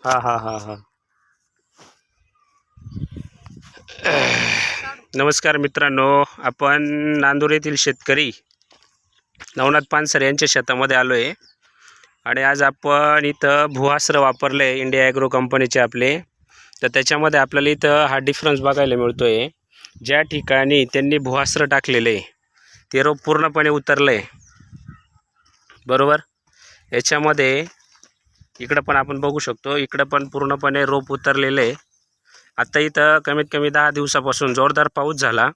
हां हां हां हां. नमस्कार मित्रांनो, आपण नांदूर येथील शेतकरी नवनाथ पानसरे यांच्या शेतामध्ये आलो आहे. आणि आज आपण इथं भुआस्त्र वापरले आहे इंडिया ॲग्रो कंपनीचे आपले. तर त्याच्यामध्ये आपल्याला इथं हा डिफरन्स बघायला मिळतो आहे. ज्या ठिकाणी त्यांनी भुआस्त्र टाकलेले आहे ते रोप पूर्णपणे उतरलं आहे, बरोबर. याच्यामध्ये इकडं पण आपण बघू शकतो, इकडं पण पूर्णपणे रोप उतरलेलं आहे. आता इथं कमीत कमी 10 दिवसापासून जोरदार पाऊस झाला,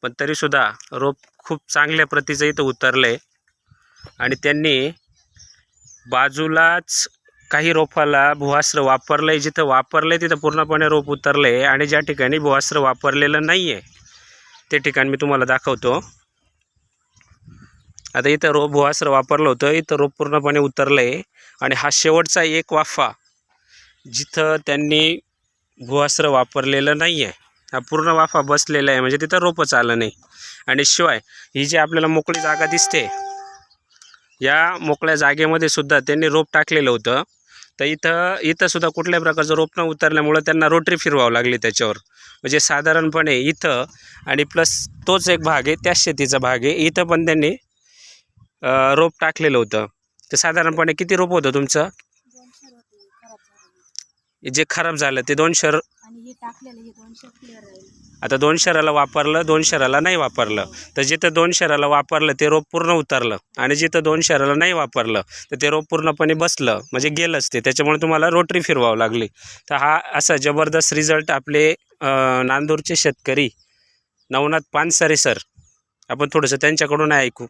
पण तरीसुद्धा रोप खूप चांगल्या प्रतीचं इथं उतरलं आहे. आणि त्यांनी बाजूलाच काही रोपाला भुआस्त्र वापरलं आहे, जिथं वापरलं आहे तिथं पूर्णपणे रोप उतरलं आहे. आणि ज्या ठिकाणी भुआस्त्र वापरलेलं नाही आहे ते ठिकाण मी तुम्हाला दाखवतो. आता इथं रोप भुआस्त्र वापरलं होतं, इथं रोप पूर्णपणे उतरलं आहे. आणि हा शेवटचा एक वाफा जिथं त्यांनी भुआस्त्र वापरलेलं नाही आहे, हा पूर्ण वाफा बसलेला आहे, म्हणजे तिथं रोपच आलं नाही. आणि शिवाय ही जी आपल्याला मोकळी जागा दिसते, या मोकळ्या जागेमध्ये सुद्धा त्यांनी रोप टाकलेलं होतं. तर इथं सुद्धा कुठल्या प्रकारचं रोप न उतरल्यामुळं त्यांना रोटरी फिरवावं लागली त्याच्यावर. म्हणजे साधारणपणे इथं आणि प्लस तोच एक भाग आहे, त्याच शेतीचा भाग आहे, इथं पण त्यांनी रोप टाकलेलं होतं. तर साधारणपणे किती रोप होतं तुमचं? 200 होते खराब झालेले. जे खराब झालं ते 200. आणि हे टाकलेलं हे 200 क्लिअर राहील. आता 200ला वापरलं, 200ला नाही वापरलं. तर जिथं 200ला वापरलं ते रोप पूर्ण उतरलं, आणि जिथं 200ला नाही वापरलं तर ते रोप पूर्णपणे बसलं, म्हणजे गेलंच ते. त्याच्यामुळे तुम्हाला रोटरी फिरवावं लागली. तर हा असा जबरदस्त रिझल्ट आपले नांदूरचे शेतकरी नवनाथ पानसरे सर, आपण थोडंसं त्यांच्याकडून ऐकू.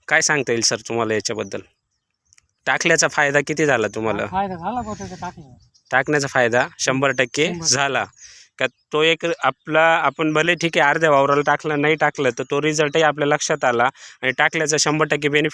काय सांगता येईल सर तुम्हाला याच्याबद्दल? टाकल्याचा फायदा किती झाला तुम्हाला? फायदा झाला बघ त्याचा टाकला. टाकण्याचा फायदा 100% झाला का? तो एक आपला, आपण भले ठीक आहे अर्ध्या वावराला टाकलं नाही टाकलं तर तो रिझल्टही आपल्या लक्षात आला, आणि टाकल्याचा 100% बेनिफिट